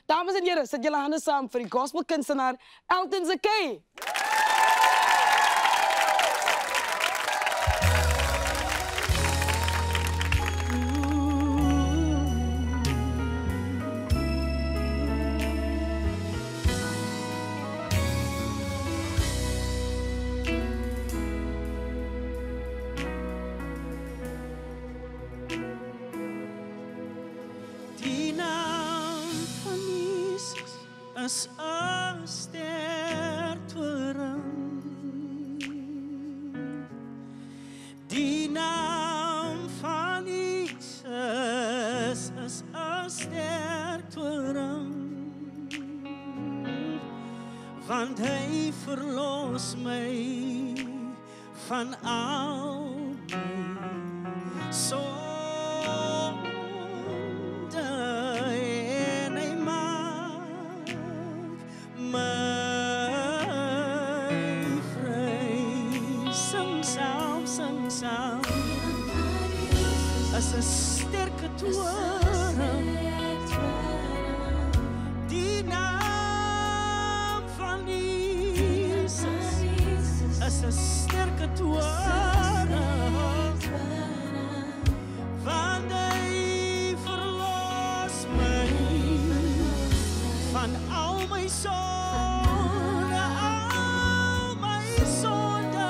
Dames en heren, zet jullie handen samen voor die gospelkunstenaar Elton Zakai. As 'n stertoring, die naam van Jesus is 'n stertoring, want hy verlos my van al my sonde. As 'n sterke toring, die naam van Jesus, as 'n sterke toring, want hy verlos my van al my sonde, al my sonde,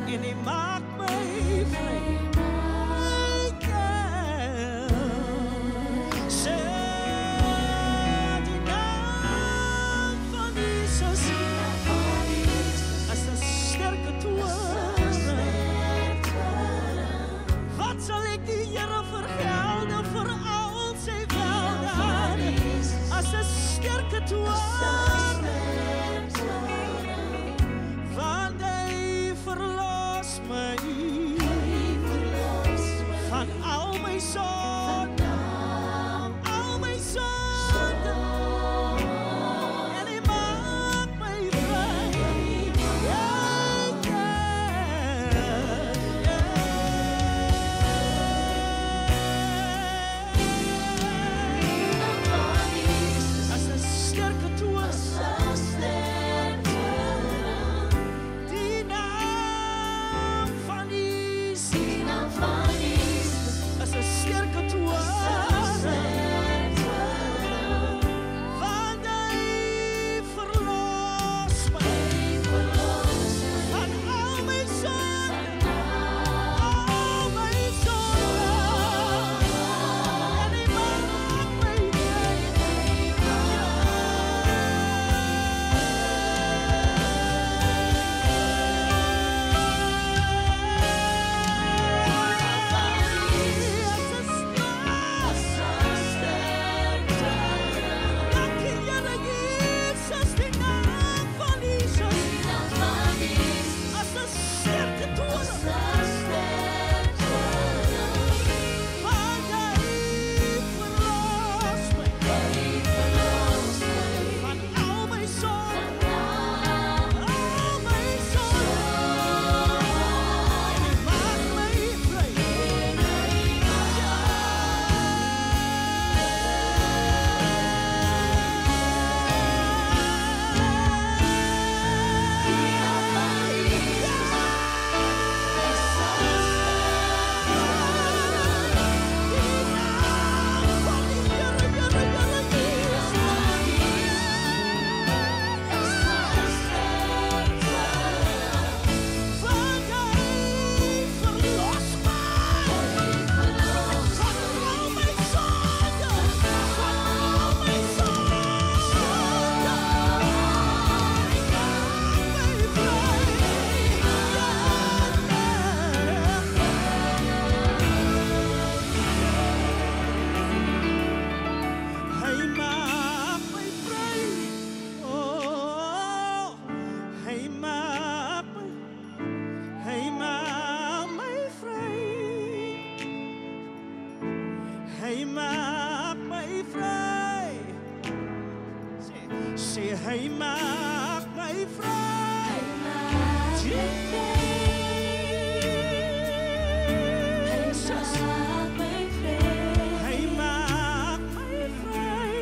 en hy maak my vry. Want hy verlos my van al my sonde, al my sonde, en hy maak my vry. As 'n sterke toring, die naam van Jesus, as 'n sterke toring, want hy verlos my van al my sonde, al my sonde, en hy maak my vry. Hy maak my vry. Sê hy maak my vry. Jesus. Hy maak my vry.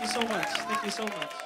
you so much. Thank you so much.